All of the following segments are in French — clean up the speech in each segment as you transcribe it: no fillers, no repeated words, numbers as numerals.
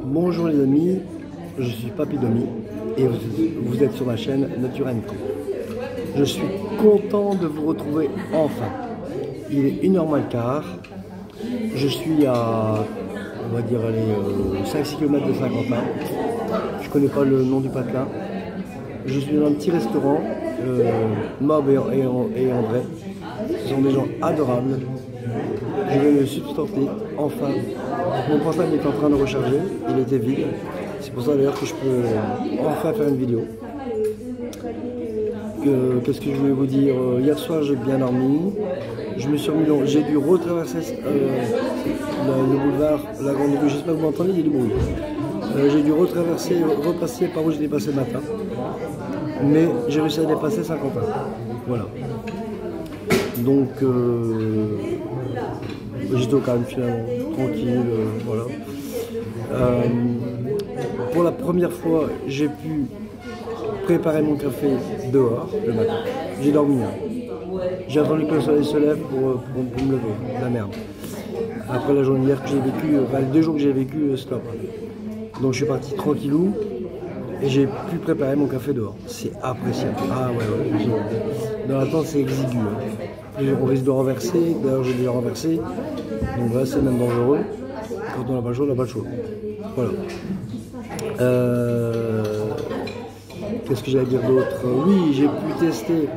Bonjour les amis, je suis Papy Domi et vous êtes sur ma chaîne Nature & Co. Je suis content de vous retrouver enfin. Il est 1h moins le quart. Je suis à, on va dire, 5-6 km de Saint-Quentin. Je connais pas le nom du patelin. Je suis dans un petit restaurant, Mob et André. Ce sont des gens adorables. Je vais me substanter enfin. Mon portable est en train de recharger, il était vide. C'est pour ça d'ailleurs que je peux enfin faire une vidéo. Qu'est-ce que je voulais vous dire? Hier soir j'ai bien dormi. Je me suis remis long. J'ai dû retraverser le boulevard, la grande rue. J'espère que vous m'entendez, il y a du bruit. J'ai dû repasser par où j'étais passé le matin. Mais j'ai réussi à dépasser Saint-Quentin. Voilà. Donc j'étais au calme finalement, tranquille, voilà. Pour la première fois, j'ai pu préparer mon café dehors le matin. J'ai dormi. J'ai attendu que le soleil se lève pour me lever. La merde. Après la journée hier que j'ai vécu, enfin les 2 jours que j'ai vécu, stop. Donc je suis parti tranquillou et j'ai pu préparer mon café dehors. C'est appréciable. Ah ouais. Dans l'attente c'est exigu. On risque de renverser, d'ailleurs j'ai déjà renversé. Donc là c'est même dangereux. Quand on n'a pas le choix, on n'a pas le choix. Voilà. Qu'est-ce que j'allais dire d'autre? Oui, j'ai pu tester.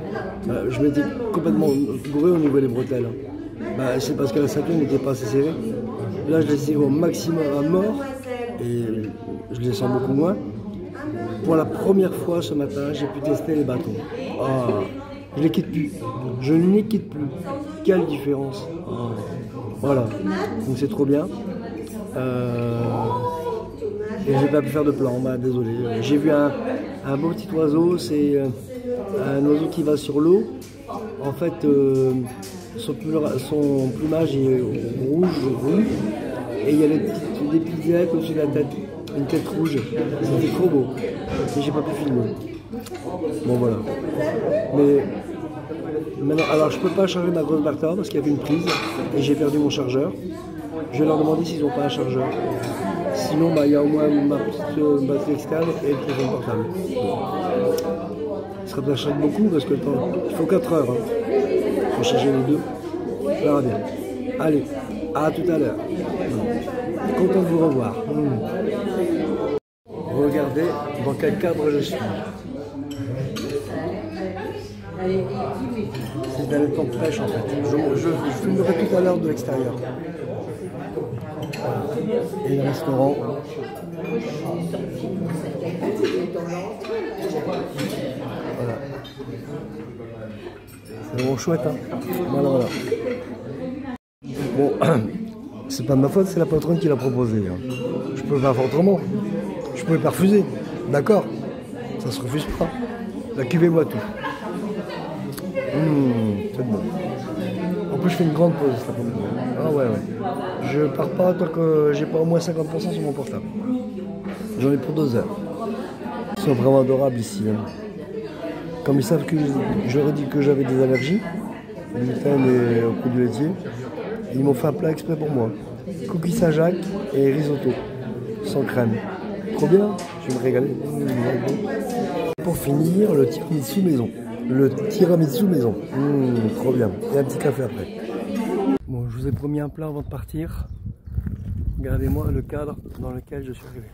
Je m'étais complètement gouré au niveau des bretelles. C'est parce que la ceinture n'était pas assez serrée. Là, je les serre au maximum à mort et je les sens beaucoup moins. Pour la première fois ce matin, j'ai pu tester les bâtons. Je ne les quitte plus. Je ne les quitte plus. Quelle différence. Voilà. Donc c'est trop bien. Et j'ai pas pu faire de plan, désolé. J'ai vu un beau petit oiseau, c'est un oiseau qui va sur l'eau. En fait, son plumage est rouge, et il y a des petites ailes au-dessus de la tête, une tête rouge. C'était trop beau. Et j'ai pas pu filmer. Bon voilà. Mais maintenant, alors je peux pas charger ma grosse Barta parce qu'il y avait une prise et j'ai perdu mon chargeur. Je vais leur demander s'ils n'ont pas un chargeur. Sinon, il y a au moins ma petite batterie externe et le téléphone portable. Ça me charge beaucoup parce que le temps, il faut 4 heures. Il faut charger les deux. On verra bien. Allez, à tout à l'heure. Content de vous revoir. Regardez dans quel cadre je suis. C'est dans le temps de pêche en fait. Je filmerai tout à l'heure de l'extérieur. Et le restaurant. Voilà. C'est vraiment chouette, hein. Voilà. Bon, c'est pas de ma faute, c'est la patronne qui l'a proposé. Hein. Je peux pas faire autrement. Je pouvais pas refuser. D'accord. Ça se refuse pas. La cuvée boit tout. C'est bon. En plus, je fais une grande pause cet après-midi. Ah ouais. Je pars pas tant que j'ai pas au moins 50% sur mon portable. J'en ai pour 2 heures. Ils sont vraiment adorables ici. Hein. Comme ils savent que j'aurais dit que j'avais des allergies, du gluten et au produit laitier, ils m'ont fait un plat exprès pour moi. Cookies Saint-Jacques et risotto, sans crème. Trop bien, je vais me régaler. Pour finir, le tiramisu maison. Trop bien. Et un petit café après. Bon, je vous ai promis un plat avant de partir. Regardez-moi le cadre dans lequel je suis arrivé.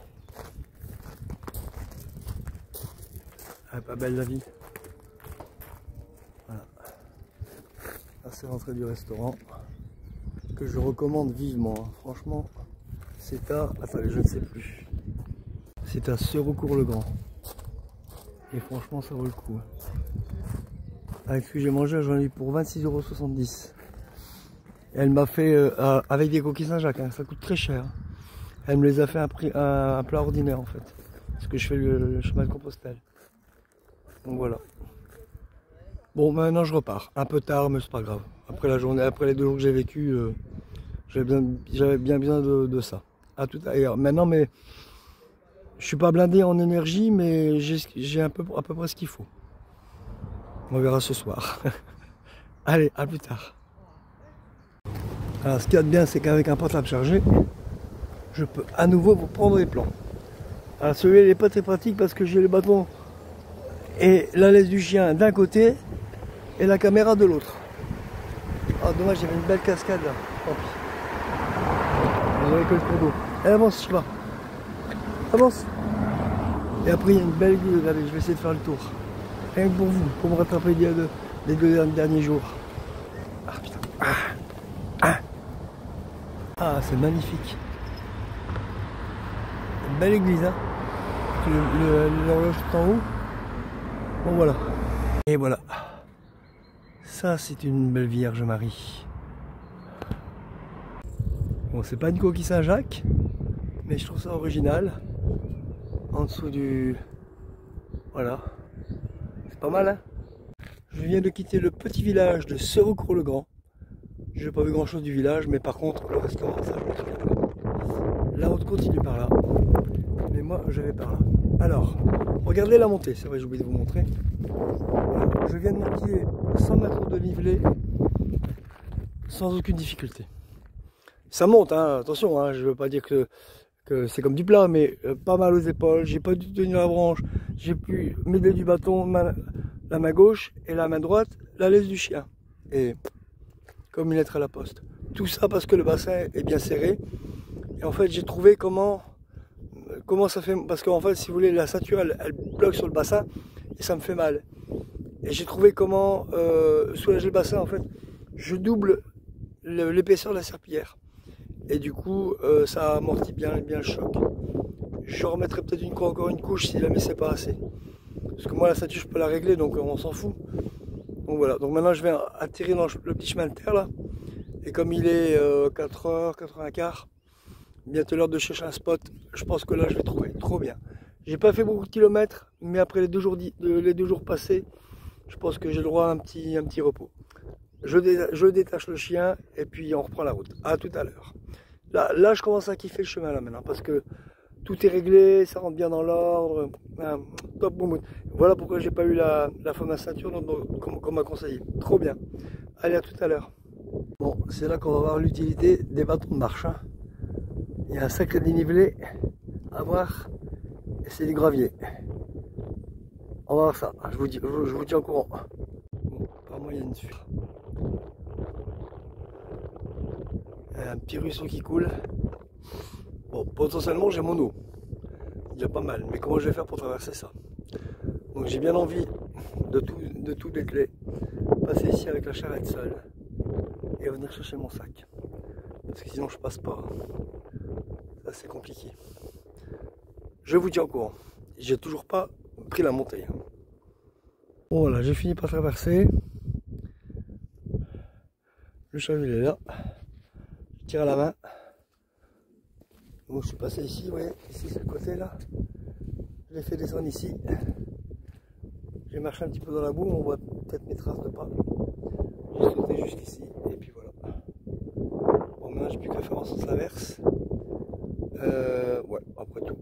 Ah, pas belle la vie. Voilà. Là, c'est l'entrée du restaurant que je recommande vivement. Franchement, c'est à... Attendez, je ne sais plus. C'est à Serocourt-le-Grand. Et franchement, ça vaut le coup. Avec ce que j'ai mangé, j'en ai eu pour 26,70 €. Elle m'a fait avec des coquilles Saint-Jacques, hein, ça coûte très cher. Elle me les a fait un plat ordinaire en fait. Parce que je fais le chemin de Compostelle. Donc voilà. Bon, maintenant je repars. Un peu tard, mais c'est pas grave. Après la journée, après les 2 jours que j'ai vécu, j'avais bien besoin de ça. À tout à l'heure. Maintenant, mais je suis pas blindé en énergie, mais j'ai à peu près ce qu'il faut. On verra ce soir. Allez, à plus tard. Alors, ce qu'il y a de bien, c'est qu'avec un portable chargé, je peux à nouveau vous prendre les plans. Alors celui-là il n'est pas très pratique parce que j'ai le bâton et la laisse du chien d'un côté et la caméra de l'autre. Ah dommage, il y avait une belle cascade là. Tant pis. Vous avez que le cours d'eau. Elle avance, je sais pas. Avance. Et après il y a une belle vue. Regardez, je vais essayer de faire le tour. Rien que pour vous, pour me rattraper les deux derniers jours. Ah putain. Ah, c'est magnifique. Une belle église, hein. L'horloge tout en haut. Bon voilà. Et voilà. Ça c'est une belle Vierge Marie. Bon, c'est pas une coquille Saint-Jacques, mais je trouve ça original. En dessous du... Voilà. C'est pas mal, hein. Je viens de quitter le petit village de Serecourt-le-Grand. Je n'ai pas vu grand chose du village, mais par contre le restaurant, ça je me souviens pas. La route continue par là. Mais moi je vais par là. Alors, regardez la montée, c'est vrai, j'ai oublié de vous montrer. Voilà, je viens de monter 100 mètres de dénivelé sans aucune difficulté. Ça monte, hein, attention, hein, je ne veux pas dire que c'est comme du plat, mais pas mal aux épaules, j'ai pas dû tenir la branche, j'ai pu m'aider du bâton, la main gauche et la main droite, la laisse du chien. Et comme une lettre à la poste. Tout ça parce que le bassin est bien serré. Et en fait, j'ai trouvé comment ça fait, parce qu'en fait, si vous voulez, la ceinture, elle bloque sur le bassin et ça me fait mal. Et j'ai trouvé comment soulager le bassin. En fait, je double l'épaisseur de la serpillière. Et du coup, ça amortit bien le choc. Je remettrai peut-être encore une couche si jamais c'est pas assez. Parce que moi, la ceinture, je peux la régler, donc on s'en fout. Donc voilà, donc maintenant je vais atterrir dans le petit chemin de terre là. Et comme il est 4h, 4h15, bientôt l'heure de chercher un spot, je pense que là je vais trouver, trop bien. J'ai pas fait beaucoup de kilomètres, mais après les deux jours passés, je pense que j'ai le droit à un petit repos. Je détache le chien et puis on reprend la route. À tout à l'heure. Là je commence à kiffer le chemin là maintenant, parce que tout est réglé, ça rentre bien dans l'ordre. Top bon. Voilà pourquoi j'ai pas eu la fameuse ceinture qu'on m'a conseillé. Trop bien. Allez, à tout à l'heure. Bon, c'est là qu'on va voir l'utilité des bâtons de marche. Hein. Il y a un sacré dénivelé à voir et c'est du gravier. On va voir ça. Je vous tiens au courant. Bon, apparemment il y a une suite. Un petit ruisseau qui coule. Bon, potentiellement j'ai mon eau. Il y a pas mal, mais comment je vais faire pour traverser ça? Donc j'ai bien envie de tout décler, passer ici avec la charrette seule et venir chercher mon sac. Parce que sinon je passe pas. Ça c'est compliqué. Je vous tiens au courant. J'ai toujours pas pris la montée. Bon voilà, j'ai fini par traverser. Le chariot il est là. Je tire à la main. Donc je suis passé ici, vous voyez, ici c'est le côté là. Je l'ai fait descendre ici. J'ai marché un petit peu dans la boue, on voit peut-être mes traces de pas. J'ai sauté jusqu'ici et puis voilà. Bon maintenant j'ai plus qu'à faire en sens inverse. Ouais, après tout.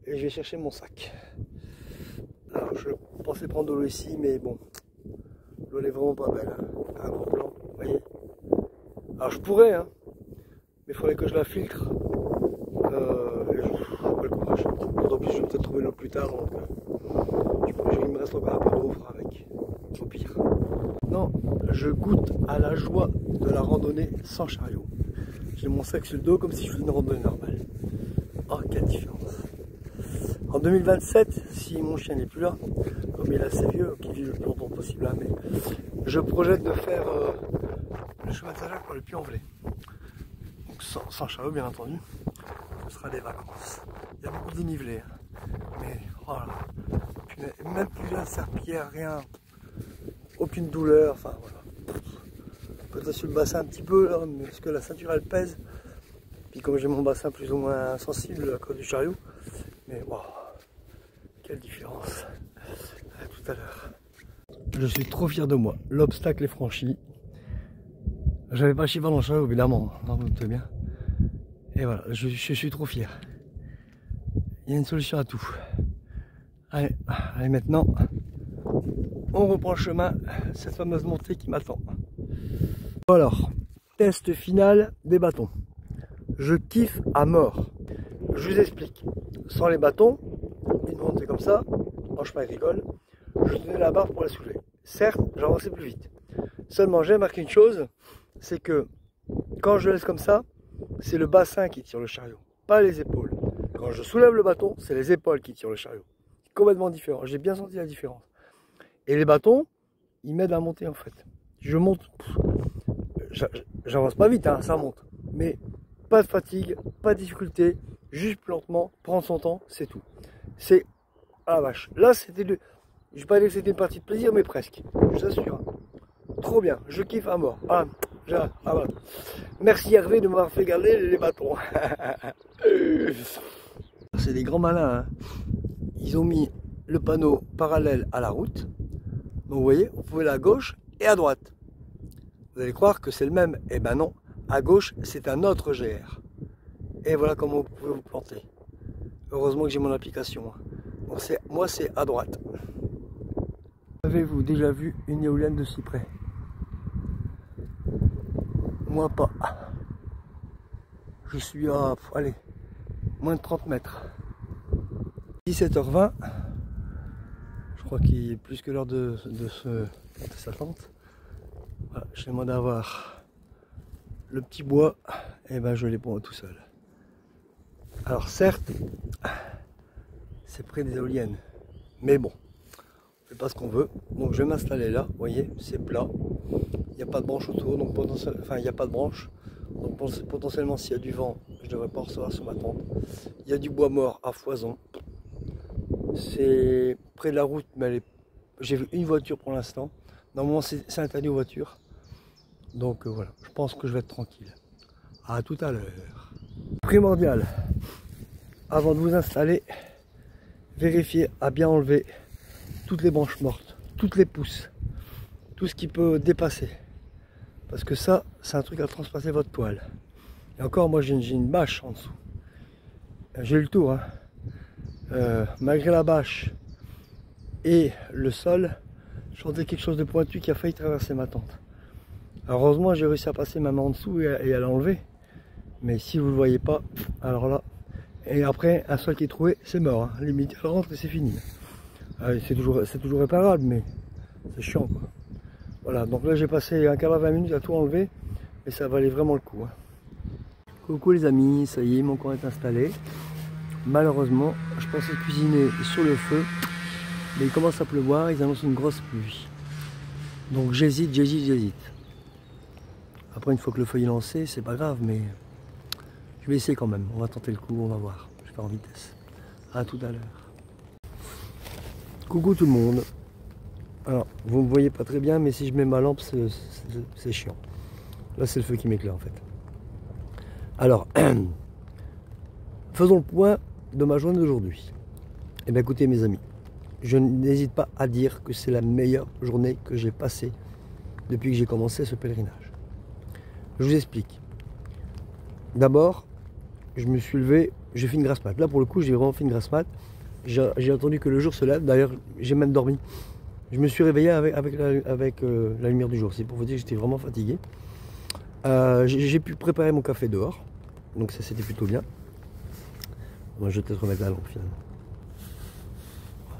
Et je vais chercher mon sac. Alors je pensais prendre de l'eau ici, mais bon, l'eau elle est vraiment pas belle. Hein. Un gros plan, vous voyez. Alors je pourrais, hein, mais il faudrait que je la filtre. Et je n'ai pas le courage. D'autant plus je vais peut-être trouver l'eau plus tard, donc il me reste encore un peu d'eau avec, au pire. Non, je goûte à la joie de la randonnée sans chariot. J'ai mon sac sur le dos comme si je faisais une randonnée normale. Oh, quelle différence. En 2027, si mon chien n'est plus là, comme il est assez vieux, qu'il vit le plus longtemps possible là, mais je projette de faire le chemin de Saint-Jacques par le Puy-en-Velay. Donc sans chariot bien entendu. Ce sera des vacances. Il y a beaucoup de dénivelé, hein. Mais voilà, même plus la serpillière, rien, aucune douleur, enfin voilà. Peut-être sur le bassin un petit peu là, parce que la ceinture elle pèse. Puis comme j'ai mon bassin plus ou moins sensible à cause du chariot, mais waouh, quelle différence. À tout à l'heure. Je suis trop fier de moi. L'obstacle est franchi. J'avais pas chiffre dans le chariot évidemment, vous doutez bien. Et voilà, je suis trop fier. Il y a une solution à tout. Allez, maintenant, on reprend le chemin, cette fameuse montée qui m'attend. Bon alors, test final des bâtons. Je kiffe à mort. Je vous explique. Sans les bâtons, une montée comme ça, en chemin agricole, je tenais la barre pour la soulever. Certes, j'avançais plus vite. Seulement, j'ai remarqué une chose, c'est que quand je laisse comme ça, c'est le bassin qui tire le chariot, pas les épaules. Quand je soulève le bâton, c'est les épaules qui tirent le chariot. C'est complètement différent. J'ai bien senti la différence. Et les bâtons, ils m'aident à monter en fait. Je monte, j'avance pas vite, hein, ça monte. Mais pas de fatigue, pas de difficulté, juste lentement, prendre son temps, c'est tout. C'est, ah la vache, là c'était le, je vais pas dire que c'était une partie de plaisir, mais presque, je vous assure. Trop bien, je kiffe à mort. Ah, voilà. Merci Hervé de m'avoir fait garder les bâtons. C'est des grands malins, hein. Ils ont mis le panneau parallèle à la route. Donc vous voyez, on pouvait aller à gauche et à droite. Vous allez croire que c'est le même. Eh ben non, à gauche c'est un autre GR. Et voilà comment vous pouvez vous planter. Heureusement que j'ai mon application. Donc moi c'est à droite. Avez-vous déjà vu une éolienne de si près? Moi pas. Je suis à, allez, moins de 30 mètres. 17h20. Je crois qu'il est plus que l'heure de sa tente. Voilà, je demande d'avoir le petit bois, et ben je les prends tout seul. Alors certes, c'est près des éoliennes, mais bon, on fait pas ce qu'on veut. Donc je vais m'installer là, vous voyez, c'est plat. Il n'y a pas de branche autour, donc il n'y a pas de branche. Donc potentiellement s'il y a du vent, je ne devrais pas recevoir sur ma tente. Il y a du bois mort à foison. C'est près de la route, mais j'ai vu une voiture pour l'instant. Normalement, c'est interdit aux voitures. Donc voilà, je pense que je vais être tranquille. À tout à l'heure. Primordial, avant de vous installer, vérifiez à bien enlever toutes les branches mortes, toutes les pousses, tout ce qui peut dépasser. Parce que ça, c'est un truc à transpasser votre toile. Et encore, moi, j'ai une bâche en dessous. J'ai eu le tour, hein. Malgré la bâche et le sol, je sentais quelque chose de pointu qui a failli traverser ma tente. Alors, heureusement, j'ai réussi à passer ma main en dessous et à l'enlever. Mais si vous ne le voyez pas, alors là, et après, un sol qui est trouvé, c'est mort. Hein. Limite, elle rentre et c'est fini. C'est toujours réparable, mais c'est chiant, quoi. Voilà, donc là, j'ai passé un quart d'heure, 20 minutes à tout enlever, et ça valait vraiment le coup. Hein. Coucou les amis, ça y est, mon camp est installé. Malheureusement, je pensais cuisiner sur le feu, mais il commence à pleuvoir, ils annoncent une grosse pluie. Donc j'hésite. Après, une fois que le feu est lancé, c'est pas grave, mais je vais essayer quand même. On va tenter le coup, on va voir. Je vais faire en vitesse. À tout à l'heure. Coucou tout le monde. Alors, vous ne me voyez pas très bien, mais si je mets ma lampe, c'est chiant. Là, c'est le feu qui m'éclaire en fait. Alors, faisons le point de ma journée d'aujourd'hui. Eh bien écoutez mes amis, je n'hésite pas à dire que c'est la meilleure journée que j'ai passée depuis que j'ai commencé ce pèlerinage. Je vous explique. D'abord, je me suis levé, j'ai fait une grasse mat. Là pour le coup, j'ai vraiment fait une grasse mat. J'ai attendu que le jour se lève, d'ailleurs j'ai même dormi. Je me suis réveillé avec la lumière du jour, c'est pour vous dire que j'étais vraiment fatigué. J'ai pu préparer mon café dehors, donc ça c'était plutôt bien. Moi je vais peut-être remettre la lampe finalement.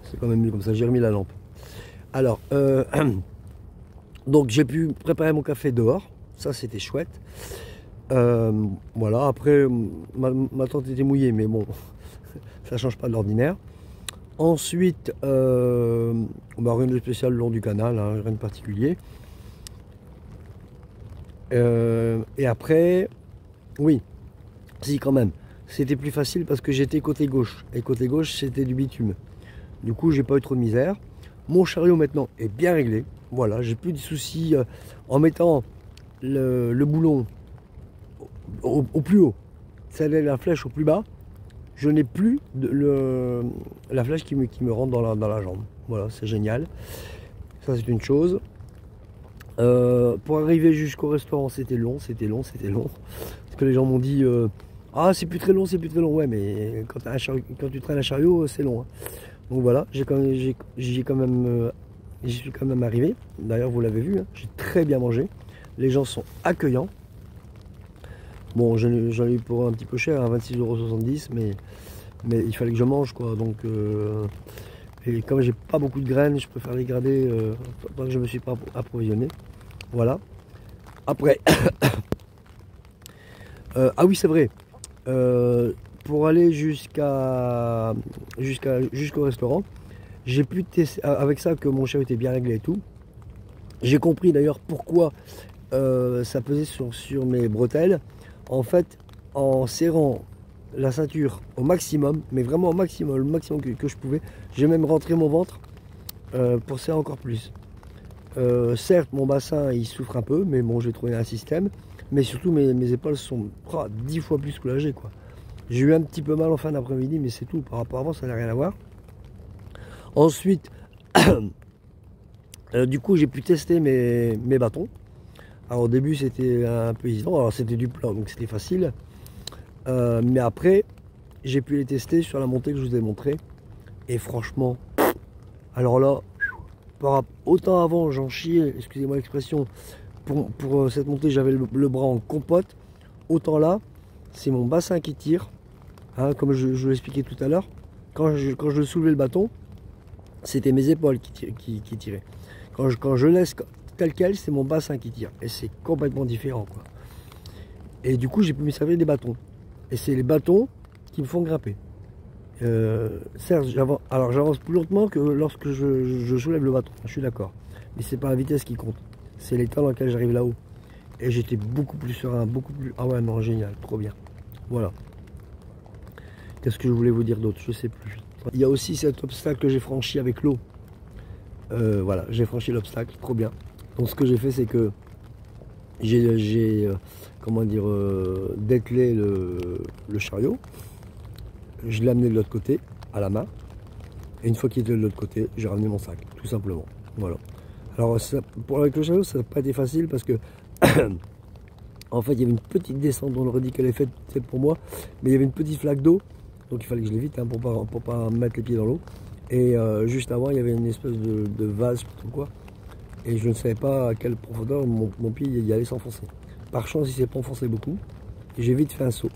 C'est quand même mieux comme ça, j'ai remis la lampe. Alors, donc j'ai pu préparer mon café dehors, ça c'était chouette. Voilà, après ma tente était mouillée, mais bon, ça change pas de l'ordinaire. Ensuite, rien de spécial le long du canal, hein, rien de particulier. Et après, oui, si quand même, c'était plus facile parce que j'étais côté gauche. Et côté gauche, c'était du bitume. Du coup, j'ai pas eu trop de misère. Mon chariot maintenant est bien réglé. Voilà, j'ai plus de soucis en mettant le boulon au plus haut. Celle est la flèche au plus bas. Je n'ai plus la flèche qui me rentre dans la jambe. Voilà, c'est génial. Ça, c'est une chose. Pour arriver jusqu'au restaurant, c'était long. Parce que les gens m'ont dit ah, c'est plus très long. Ouais, mais quand tu traînes un chariot, c'est long. Hein. Donc voilà, j'y suis quand même arrivé. D'ailleurs, vous l'avez vu, hein, j'ai très bien mangé. Les gens sont accueillants. Bon, j'en ai eu pour un petit peu cher, à 26,70 €, mais il fallait que je mange, quoi. Donc, et comme j'ai pas beaucoup de graines, je préfère les garder tant que je me suis pas approvisionné. Voilà. Après, ah oui, c'est vrai. Pour aller jusqu'au restaurant, j'ai pu tester avec ça que mon chef était bien réglé et tout. J'ai compris d'ailleurs pourquoi ça pesait sur mes bretelles. En fait, en serrant la ceinture au maximum, mais vraiment au maximum, le maximum que je pouvais, j'ai même rentré mon ventre pour serrer encore plus. Certes, mon bassin il souffre un peu, mais bon, j'ai trouvé un système. Mais surtout, mes épaules sont 10 fois plus soulagées, quoi. J'ai eu un petit peu mal en fin d'après-midi, mais c'est tout. Par rapport à avant, ça n'a rien à voir. Ensuite, du coup, j'ai pu tester mes bâtons. Alors au début, c'était un peu hésitant. Alors c'était du plat, donc c'était facile. Mais après, j'ai pu les tester sur la montée que je vous ai montré. Et franchement, alors là, autant avant, j'en chiais, excusez-moi l'expression, pour cette montée, j'avais le bras en compote. Autant là, c'est mon bassin qui tire. Hein, comme je l'expliquais tout à l'heure, quand je soulevais le bâton, c'était mes épaules qui tiraient. Quand je laisse tel quel, c'est mon bassin qui tire. Et c'est complètement différent, quoi. Et du coup, j'ai pu me servir des bâtons. Et c'est les bâtons qui me font grimper. Certes, j'avance plus lentement que lorsque je soulève le bâton. Je suis d'accord. Mais c'est pas la vitesse qui compte. C'est l'état dans lequel j'arrive là-haut. Et j'étais beaucoup plus serein, beaucoup plus... Ah ouais, non, génial, trop bien. Voilà. Qu'est-ce que je voulais vous dire d'autre? Je sais plus. Il y a aussi cet obstacle que j'ai franchi avec l'eau. Voilà, j'ai franchi l'obstacle, trop bien. Donc ce que j'ai fait, c'est que j'ai comment dire, dételé le chariot. Je l'ai amené de l'autre côté, à la main. Et une fois qu'il était de l'autre côté, j'ai ramené mon sac, tout simplement. Voilà. Alors avec le chariot, ça n'a pas été facile parce que en fait, il y avait une petite descente, on aurait dit qu'elle est faite pour moi, mais il y avait une petite flaque d'eau, donc il fallait que je l'évite hein, pour pas mettre les pieds dans l'eau. Et juste avant, il y avait une espèce de vase, ou quoi, et je ne savais pas à quelle profondeur mon pied y allait s'enfoncer. Par chance, il s'est pas enfoncé beaucoup, et j'ai vite fait un saut.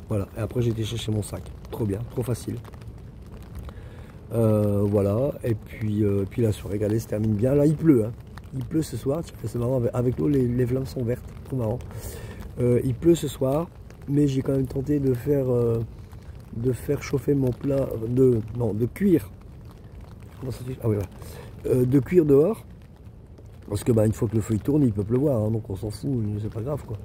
Voilà, et après j'ai été chercher mon sac. Trop bien, trop facile. Voilà, et puis la soirée, regardez, se termine bien. Là, il pleut, hein. Il pleut ce soir, c'est marrant, avec l'eau, les flammes sont vertes, trop marrant. Il pleut ce soir, mais j'ai quand même tenté de faire chauffer mon plat, de cuire. Comment ça se fait? Ah oui, voilà. De cuire dehors, parce que bah, une fois que le feu il tourne, il peut pleuvoir, hein, donc on s'en fout, c'est pas grave, quoi.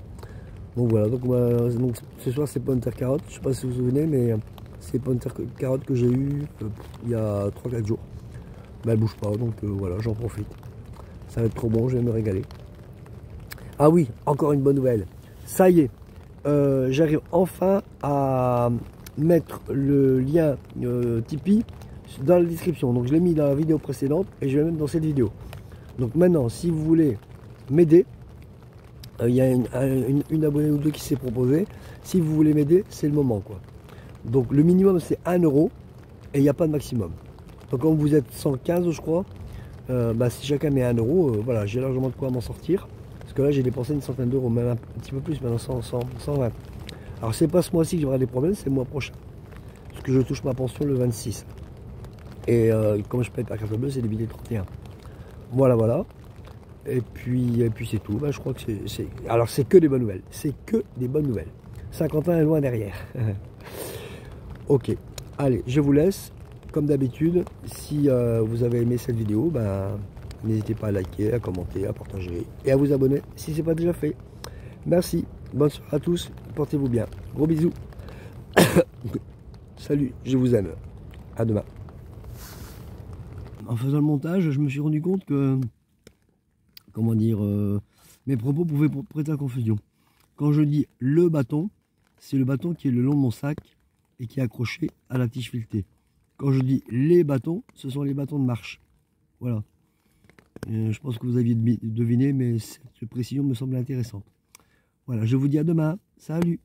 Donc voilà, donc ce soir c'est pommes de terre carottes, je sais pas si vous vous souvenez, mais c'est pommes de terre carottes que j'ai eu il y a 3-4 jours. Mais elle bouge pas, donc voilà, j'en profite. Ça va être trop bon, je vais me régaler. Ah oui, encore une bonne nouvelle. Ça y est, j'arrive enfin à mettre le lien Tipeee dans la description. Donc je l'ai mis dans la vidéo précédente et je vais le mettre dans cette vidéo. Donc maintenant, si vous voulez m'aider, il y a une abonnée ou deux qui s'est proposée. Si vous voulez m'aider, c'est le moment, quoi. Donc le minimum c'est 1 € et il n'y a pas de maximum. Donc quand vous êtes 115, je crois, bah, si chacun met 1 €, voilà, j'ai largement de quoi m'en sortir. Parce que là j'ai dépensé une centaine d'euros, même un petit peu plus, maintenant 120. Alors c'est pas ce mois-ci que j'aurai des problèmes, c'est le mois prochain. Parce que je touche ma pension le 26. Et comme je paye par carte bleue, c'est débité le 31. Voilà, voilà. Et puis c'est tout. Bah, je crois que c'est... Alors c'est que des bonnes nouvelles. C'est que des bonnes nouvelles. Saint-Quentin est loin derrière. Ok. Allez, je vous laisse. Comme d'habitude, si vous avez aimé cette vidéo, ben, n'hésitez pas à liker, à commenter, à partager et à vous abonner si ce n'est pas déjà fait. Merci. Bonne soirée à tous. Portez-vous bien. Gros bisous. Salut. Je vous aime. À demain. En faisant le montage, je me suis rendu compte que, comment dire, mes propos pouvaient prêter à confusion. Quand je dis le bâton, c'est le bâton qui est le long de mon sac et qui est accroché à la tige filetée. Quand je dis les bâtons, ce sont les bâtons de marche. Voilà. Je pense que vous aviez deviné, mais cette précision me semble intéressante. Voilà, je vous dis à demain. Salut!